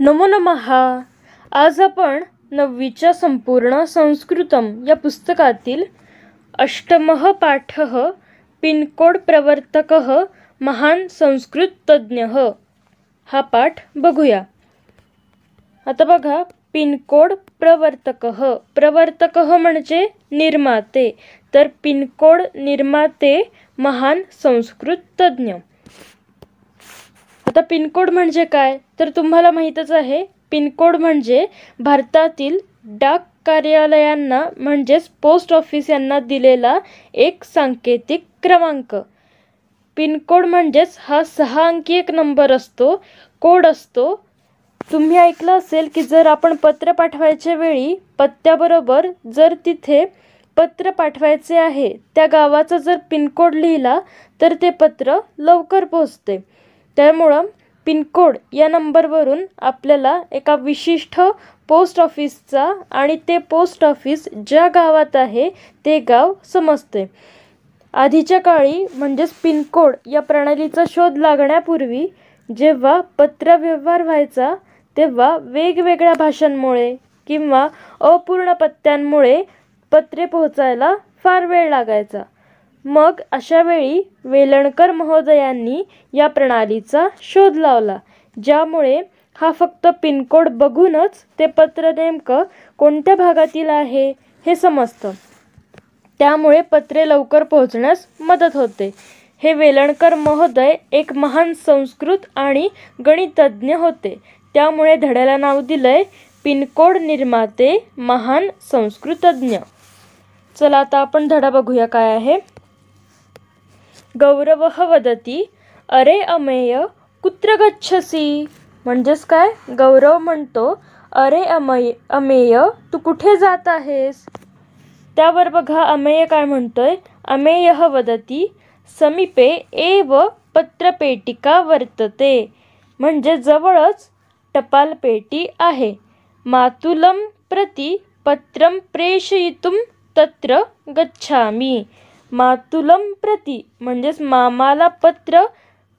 नमो नमः. आज आपण 9वीच्या संपूर्ण संस्कृतम या पुस्तकातील अष्टमः पाठः पिनकोड प्रवर्तकः महान संस्कृतज्ञः हा पाठ बघूया. आता बघा, पिनकोड प्रवर्तकः म्हणजे निर्माते, तर पिनकोड निर्माते महान संस्कृतज्ञ. आता पिनकोड म्हणजे काय, तर तुम्हाला माहीतच आहे. पिनकोड म्हणजे भारतातील डाक कार्यालयांना म्हणजेच पोस्ट ऑफिस यांना दिलेला एक सांकेतिक क्रमांक. पिनकोड म्हणजेच हा 6 अंकी एक नंबर असतो, कोड असतो. तुम्ही ऐकलं असेल की जर आपण पत्र पाठवायच्या वेळी पत्त्याबरोबर जर तिथे पत्र पाठवायचे आहे त्या गावाचा जर पिनकोड लिहिला तर ते पत्र लवकर पोहोचते. त्यामुळं पिनकोड या नंबरवरून आपल्याला एका विशिष्ट पोस्ट ऑफिसचा आणि ते पोस्ट ऑफिस ज्या गावात आहे ते गाव समजते. आधीच्या काळी म्हणजेच पिनकोड या प्रणालीचा शोध लागण्यापूर्वी जेव्हा पत्रव्यवहार व्हायचा तेव्हा वेगवेगळ्या भाषांमुळे किंवा अपूर्ण पत्त्यांमुळे पत्रे पोहोचायला फार वेळ लागायचा. मग अशा वेळी वेलणकर महोदयांनी या प्रणालीचा शोध लावला, ज्यामुळे हा फक्त पिनकोड बघूनच ते पत्र नेमकं कोणत्या भागातील आहे हे समजतं. त्यामुळे पत्रे लवकर पोहोचण्यास मदत होते. हे वेलणकर महोदय एक महान संस्कृत आणि गणितज्ञ होते. त्यामुळे धड्याला नाव दिलंय पिनकोड निर्माते महान संस्कृतज्ञ. चला आता आपण धडा बघूया काय आहे. गौरवः वदती अरे अमेय कुत्र गच्छसी. म्हणजेच काय, गौरव म्हणतो अरे अमेय तू कुठे जात आहेस. त्यावर बघा अमेय काय म्हणतोय, अमेयः वदती समीपे एव पत्रपेटिका वर्तते. म्हणजे जवळच टपालपेटी आहे. मातुलं प्रति पत्रं प्रेषयितुं तत्र गच्छामि. मातुलं प्रति म्हणजेच मामाला पत्र,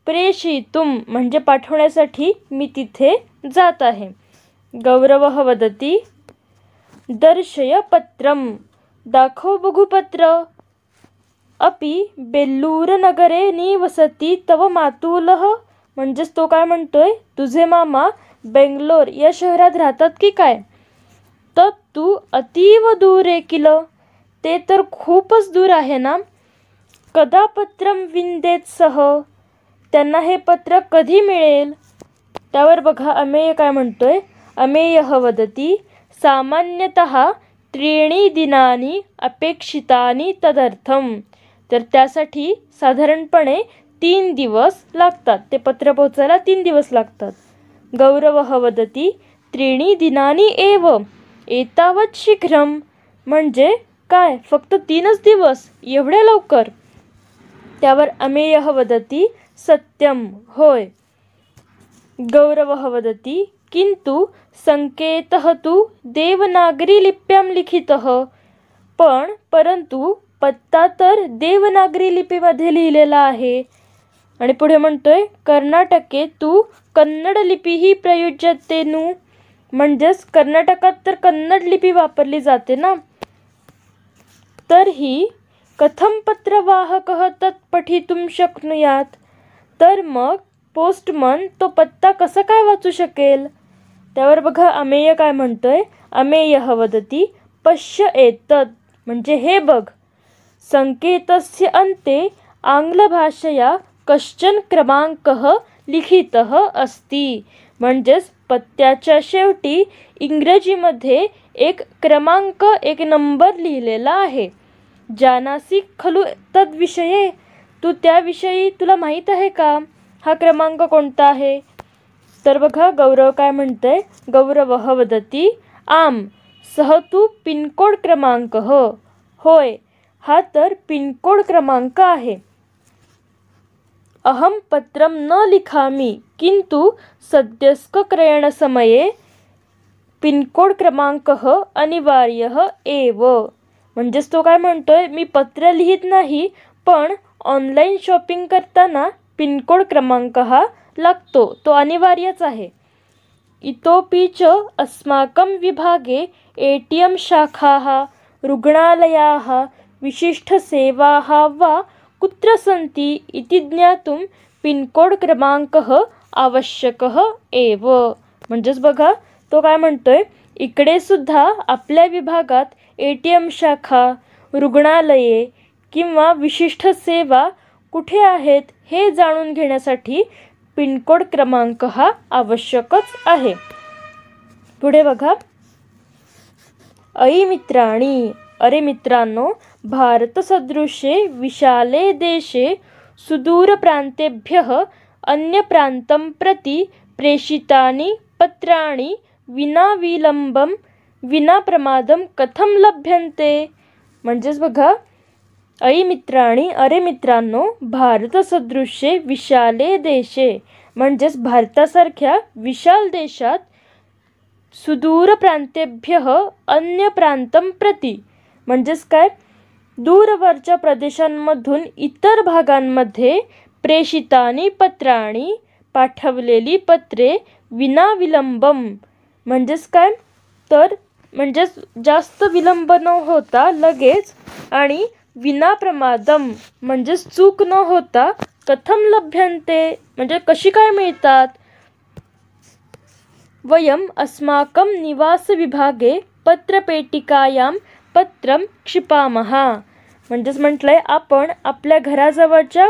प्रेषयितुं म्हणजे पाठवण्यासाठी मी तिथे जात आहे. गौरवः वदती दर्शय पत्रं दाखव बघू पत्र. अपि बेल्लूरनगरे निवसति तव मातुलः. म्हणजेच तो काय म्हणतोय, तुझे मामा बेंगलोर या शहरात राहतात की काय. तत्तु अतीव दूरे किल. ते तर खूपच दूर आहे ना. कदा पत्रं विंदेत सह. त्यांना हे पत्र कधी मिळेल. त्यावर बघा अमेय काय म्हणतोय, अमेयः वदती सामान्यतः 3 दिनानि अपेक्षितानि तदर्थम. तर त्यासाठी साधारणपणे 3 दिवस लागतात. ते पत्र पोहोचायला 3 दिवस लागतात. गौरवः वदती 3 दिनानि एव एतावत् शीघ्रम. म्हणजे काय, फक्त 3च दिवस, एवढ्या लवकर. त्यावर अमेयः वदती सत्यम, होय. गौरवः वदती किंतु संकेतः तु देवनागरी लिप्यां लिखितः. परंतु पत्ता तर देवनागरी लिपीमध्ये लिहिलेला आहे. आणि पुढे म्हणतोय कर्नाटके तू कन्नड लिपीही प्रयुज्यते नु. म्हणजेच कर्नाटकात तर कन्नड लिपी वापरली जाते ना. तर्हि कथं पत्रवाहकः तत् पठितुं शक्नुयात. तर मग पोस्टमन तो पत्ता कसा काय वाचू शकेल. त्यावर बघा अमेय काय म्हणतोय, अमेयः वदती पश्य एतत्. म्हणजे हे बघ. संकेतस्य अन्ते आंग्लभाषया कश्चन क्रमांकः लिखितः अस्ति. म्हणजेच पत्त्याच्या शेवटी इंग्रजीमध्ये एक क्रमांक, एक नंबर लिहिलेला आहे. जानासी खलु तद्विषये. तू त्याविषयी तुला माहीत आहे का, हा क्रमांक कोणता आहे. तर बघा गौरव काय म्हणतंय, गौरवः वदती आम सह तू पिनकोड क्रमांकः. होय, हा तर पिनकोड क्रमांक आहे. अहम पत्रं न लिखामि किंतु सद्यस्क क्रयणसमये पिनकोड क्रमांकः अनिवार्यः एव. म्हणजेच तो काय म्हणतोय, मी पत्र लिहित नाही, पण ऑनलाईन शॉपिंग करताना पिनकोड क्रमांक हा लागतो, तो अनिवार्यच आहे. इतोपि च अस्माकं विभागे ATM शाखाः, रुग्णालयाः, विशिष्टसेवाः वा कुत्र सन्ति इति ज्ञातुं पिनकोड क्रमांकः आवश्यकः एव. म्हणजेच बघा तो काय म्हणतोय, इकडे सुद्धा आपल्या विभागात ATM शाखा, रुग्णालये किंवा विशिष्ट सेवा कुठे आहेत हे जाणून घेण्यासाठी पिनकोड क्रमांक हा आवश्यकच आहे. पुढे बघा, अयि मित्राणि, अरे मित्रांनो, भारतसदृशे विशाले देशे सुदूरप्रान्तेभ्यः अन्यप्रान्तं प्रति प्रेषितानि पत्राणि विना विलंबं विना प्रमादं कथं लभ्यन्ते. म्हणजेच बघा, अयि मित्राणि, अरे मित्रांनो, भारतसदृशे विशाले देशे म्हणजेच भारतासारख्या विशाल देशात सुदूर प्रांतेभ्यः अन्य प्रांतं प्रति म्हणजेच काय, दूरवरच्या प्रदेशांमधून इतर भागांमध्ये प्रेषितानी पत्राणी पाठवलेली पत्रे विना विलंबम म्हणजेच काय, तर म्हणजेच जास्त विलंब न होता लगेच आणि विना प्रमादम म्हणजेच चूक न होता कथम लभ्यन्ते म्हणजे कशी काय मिळतात. वयम अस्माकं निवास विभागे पत्रपेटिकायां पत्रं क्षिपामः. म्हणजेच म्हटलंय आपण आपल्या घराजवळच्या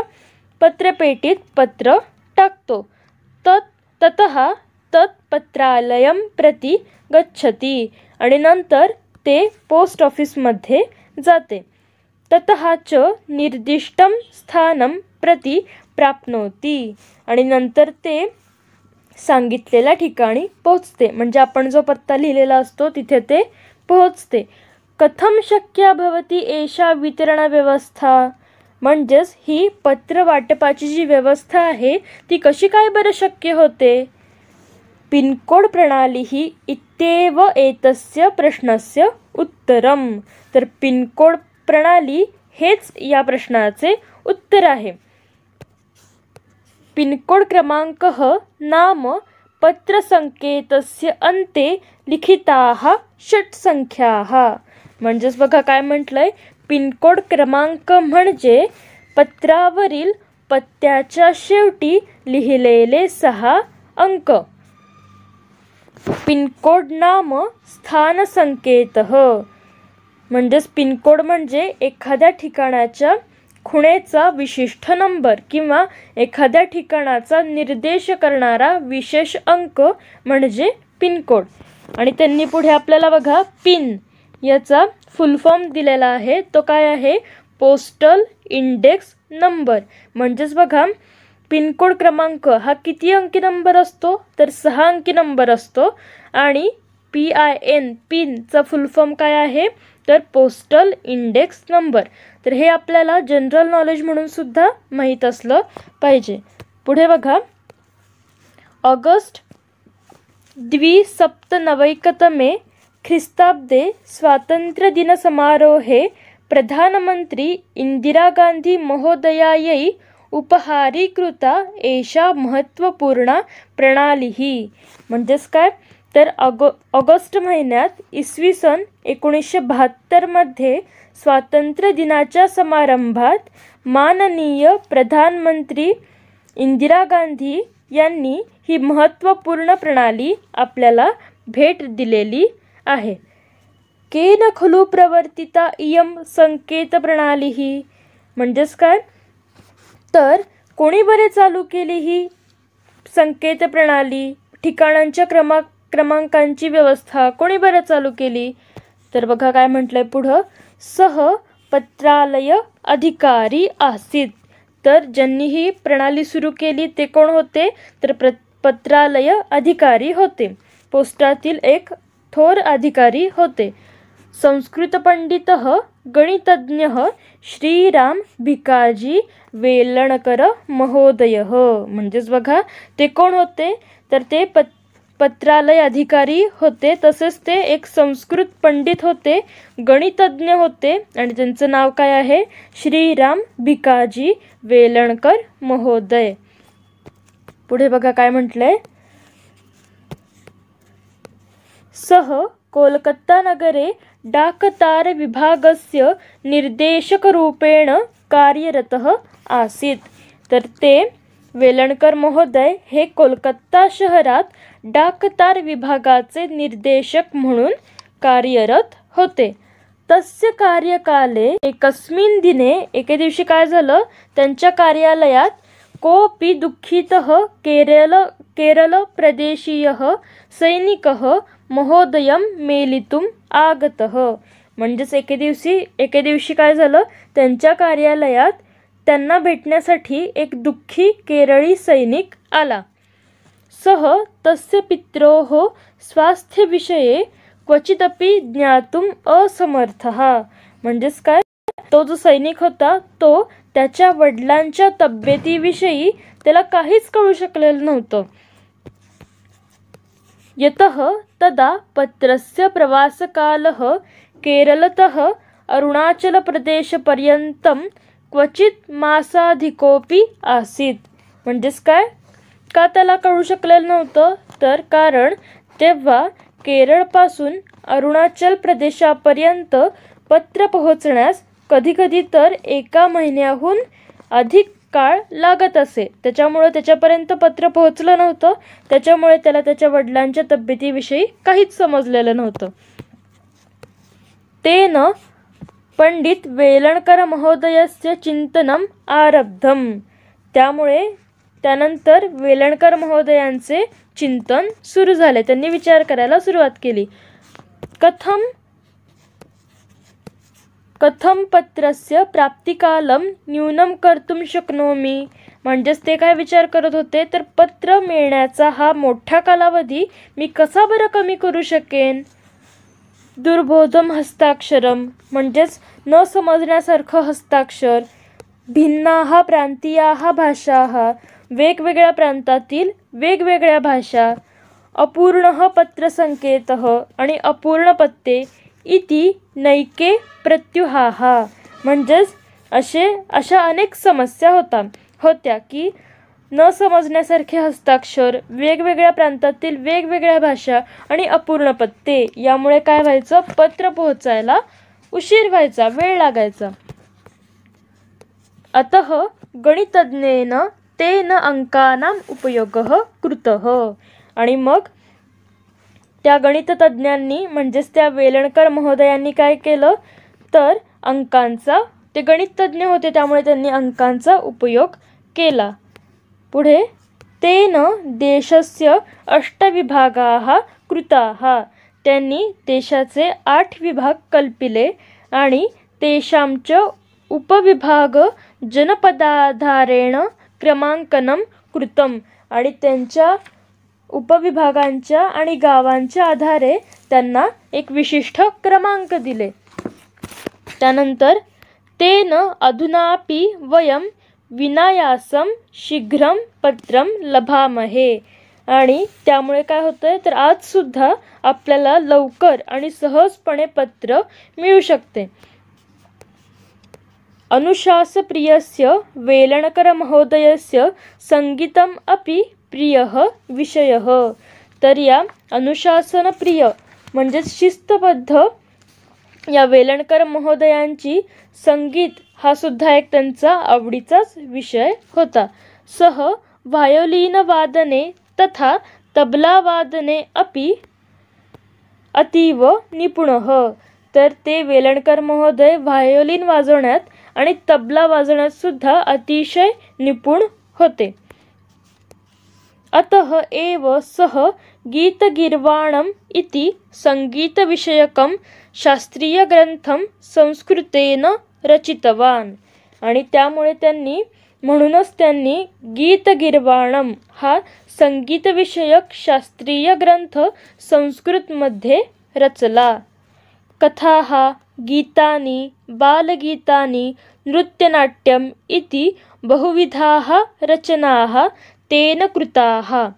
पत्रपेटीत पत्र टाकतो. ततः तत् पत्रालयं प्रति गच्छति आणि नंतर ते पोस्ट ऑफिसमध्ये जाते. ततः च निर्दिष्टं स्थानं प्रति प्राप्नोति आणि नंतर ते सांगितलेल्या ठिकाणी पोहोचते. म्हणजे आपण जो पत्ता लिहिलेला असतो तिथे ते पोहोचते. कथम शक्या भवती एषा वितरण व्यवस्था म्हणजेच ही पत्र वाटपाची जी व्यवस्था आहे ती कशी काय बरं शक्य होते. पिनकोड प्रणाली ही इत्येव एतस्य प्रश्नस्य उत्तरम. तर पिनकोड प्रणाली हेच या प्रश्नाचे उत्तर आहे. पिनकोड क्रमांकः नाम पत्रसंकेतस्य अन्ते लिखिताः षट् संख्याः. म्हणजेच बघा काय म्हटलंय, पिनकोड क्रमांक म्हणजे पत्रावरील पत्त्याच्या शेवटी लिहिलेले 6 अंक. पिनकोड नाम स्थानसंकेतः म्हणजेच पिनकोड म्हणजे एखाद्या ठिकाणाच्या खुणेचा विशिष्ट नंबर किंवा एखाद्या ठिकाणाचा निर्देश करणारा विशेष अंक म्हणजे पिनकोड. आणि त्यांनी पुढे आपल्याला बघा पिन याचा फुल फॉर्म दिलेला आहे. तो काय आहे, पोस्टल इंडेक्स नंबर. म्हणजेच बघा पिनकोड क्रमांक हा किती अंकी नंबर असतो, तर 6 अंकी नंबर असतो. आणि PIN पिनचा फुल फॉर्म काय आहे, तर पोस्टल इंडेक्स नंबर. तर हे आपल्याला जनरल नॉलेज म्हणून सुद्धा माहीत असलं पाहिजे. पुढे बघा, ऑगस्ट 2097 ख्रिस्ताब्दे स्वातन्त्र्यदिनसमारोहे प्रधानमन्त्री इंदिरा गांधी महोदयायै उपहारीकृता एषा महत्त्वपूर्णा प्रणालीः. म्हणजेच काय, तर ऑगस्ट महिन्यात इसवी सन 1972 स्वातंत्र्य दिनाच्या समारंभात माननीय प्रधानमंत्री इंदिरा गांधी यांनी ही महत्त्वपूर्ण प्रणाली आपल्याला भेट दिलेली आहे. केन खलु प्रवर्तिता इयं संकेत प्रणालीः. म्हणजेच काय, तर कोणी बरे चालू केली ही संकेत प्रणाली, ठिकाणांच्या क्रमांकांची व्यवस्था कोणी बरं चालू केली. तर बघा काय म्हटलंय पुढं, सह पत्रालय अधिकारी आसीत. तर ज्यांनी ही प्रणाली सुरू केली ते कोण होते, तर पत्रालय अधिकारी होते, पोस्टातील एक थोर अधिकारी होते. संस्कृत पंडितः गणितज्ञः श्रीराम भिकाजी वेलणकर महोदयः. म्हणजेच बघा ते कोण होते, तर ते पत्रालय अधिकारी होते, तसेच ते एक संस्कृत पंडित होते, गणितज्ञ होते आणि त्यांचं नाव काय आहे, श्रीराम भिकाजी वेलणकर महोदय. पुढे बघा काय म्हटलंय, सः कोलकातानगरे डाकतारविभागस्य निर्देशकरूपेण कार्यरतः आसीत्। तर ते वेलणकर महोदय हे कोलकाता शहरात डाकतार विभागाचे निर्देशक म्हणून कार्यरत होते। तस्य कार्यकाले एकस्मिन् दिने एके दिवशी काय झालं, त्यांच्या कार्यालयात कोऽपि दुःखितः केरलप्रदेशीयः सैनिकः महोदयं मेलितुम् आगतः। म्हणजेच एके दिवशी काय झालं, त्यांच्या कार्यालयात त्यांना भेटण्यासाठी एक दुःखी केरळी सैनिक आला। सः तस्य पित्रोः स्वास्थ्यविषये क्वचिदपि ज्ञातुम् असमर्थः। म्हणजेच काय, तो जो सैनिक होता तो त्याच्या वडिलांच्या तब्येतीविषयी त्याला काहीच कळू शकलेलं नव्हतं। यतः तदा पत्रस्य प्रवासकालः केरलतः अरुणाचलप्रदेशपर्यन्तं क्वचित मासाधिकोपि आसीत्। म्हणजेच काय, का त्याला कळू शकलेलं नव्हतं, तर कारण तेव्हा केरळपासून अरुणाचल प्रदेशापर्यंत पत्र पोहोचण्यास कधीकधी तर 1 महिन्याहून अधिक काळ लागत असे। त्याच्यामुळे त्याच्यापर्यंत पत्र पोहोचलं नव्हतं, त्याच्यामुळे त्याला त्याच्या वडिलांच्या तब्येतीविषयी काहीच समजलेलं नव्हतं। तेन पंडित वेलणकर महोदयस्य चिंतनम आरब्धम। त्यामुळे त्यानंतर वेलणकर महोदयांचे चिंतन सुरू झाले, त्यांनी विचार करायला सुरुवात केली। कथम पत्रस्य प्राप्तिकालं न्यूनं कर्तुं शक्नोमि। म्हणजेच ते काय विचार करत होते, तर पत्र मिळण्याचा हा मोठा कालावधी मी कसा बरं कमी करू शकेन। दुर्बोधम हस्ताक्षरम, म्हणजेच न समजण्यासारखं हस्ताक्षर। भिन्नाः प्रांतीयाः भाषाः, वेगवेगळ्या प्रांतातील वेगवेगळ्या भाषा। अपूर्णः पत्रसंकेतः, आणि अपूर्ण पत्ते। इति नैके प्रत्युहाः, म्हणजेच अशा अनेक समस्या होत्या की न समजण्यासारखे हस्ताक्षर, वेगवेगळ्या प्रांतातील वेगवेगळ्या भाषा आणि अपूर्ण पत्ते, यामुळे काय व्हायचं, पत्र पोहोचायला उशीर व्हायचा, वेळ लागायचा। अतः गणितज्ञेन तेन अंकानाम उपयोगः कृतः। आणि मग त्या गणिततज्ञांनी म्हणजेच त्या वेलणकर महोदयांनी काय केलं, तर अंकांचा, ते गणितज्ञ होते त्यामुळे त्यांनी अंकांचा उपयोग केला। पुढे तेन देशस्य 8 विभागाः कृताः। त्यांनी देशाचे 8 विभाग कल्पिले आणि तेषांच उपविभाग जनपदाधारेण क्रमांकनं कृतम। आणि त्यांच्या उपविभागांच्या आणि गावांच्या आधारे त्यांना एक विशिष्ट क्रमांक दिले। त्यानंतर तेन अधुनापि वयम विनायासम शीघ्रम पत्रम लभामहे। आणि त्यामुळे काय होतंय, तर आज सुद्धा आपल्याला लवकर आणि सहजपणे पत्र मिळू शकते। अनुशासप्रियस्य वेलणकर महोदयस्य संगीतम अपि प्रियः विषयः। तर या अनुशासनप्रिय म्हणजेच शिस्तबद्ध या वेलणकर महोदयांची संगीत हा सुद्धा एक त्यांचा आवडीचाच विषय होता। सह व्हायोलिन वादने तथा तबला वादने अपि अतीव निपुणः। तर ते वेलणकर महोदय व्हायोलिन वाजवण्यात आणि तबला वाजवण्यात सुद्धा अतिशय निपुण होते। अतः एव सः गीतगीर्वाणम् इति संगीतविषयकं शास्त्रीयग्रंथं संस्कृतेन रचितवान्। आणि त्यामुळे म्हणूनच त्यांनी गीतगीर्वाणम हा संगीतविषयक शास्त्रीय ग्रंथ संस्कृतमध्ये रचला। कथाः, गीतानि, बालगीतानि, नृत्यनाट्यम इति बहुविधाः रचनाः तेन कृताः।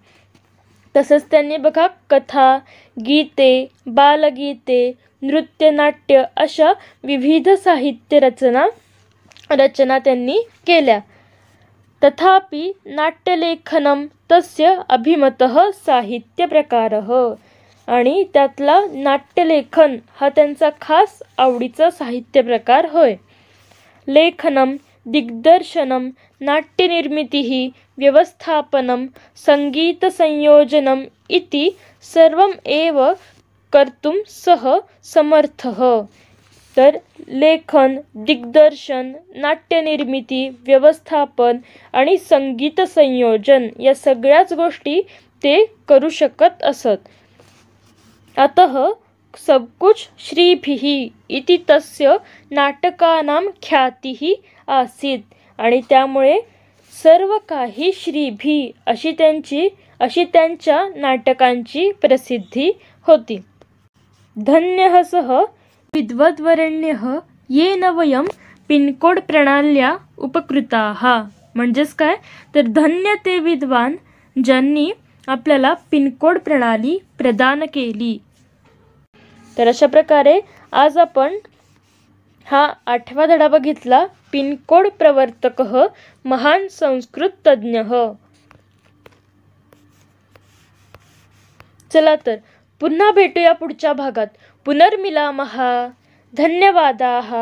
तसंच त्यांनी बघा कथा, गीते, बालगीते, नृत्यनाट्य अशा विविध साहित्य रचना त्यांनी केल्या। तथापि नाट्यलेखनं तस्य अभिमतः साहित्यप्रकारः। आणि त्यातला नाट्यलेखन हा त्यांचा खास आवडीचा साहित्य प्रकार होय. लेखनम, दिग्दर्शनम, नाट्यनिर्मितिः, व्यवस्थापनम, संगीतसंयोजनम इति सर्वम एव कर्तुं सः समर्थः. तर लेखन, दिग्दर्शन, नाट्यनिर्मिती, व्यवस्थापन आणि संगीत संयोजन या सगळ्याच गोष्टी ते करू शकत असत. अतः सब कुछ श्रीभिः इति तस्य नाटकानां ख्यातिः आसीत्. आणि त्यामुळे सर्व काही श्रीभी अशी त्यांच्या नाटकांची प्रसिद्धी होती. धन्यः सः विद्वद्वरेण्यः येन वयं पिनकोड प्रणाल्या उपकृताः. म्हणजेच काय, तर धन्य ते विद्वान ज्यांनी आपल्याला पिनकोड प्रणाली प्रदान केली. तर अशा प्रकारे आज आपण हा 8वा धडा बघितला, पिनकोड प्रवर्तकः महान संस्कृत तज्ञः. चला तर पुन्हा भेटूया पुढच्या भागात. पुनर्मिलामः. धन्यवादाः.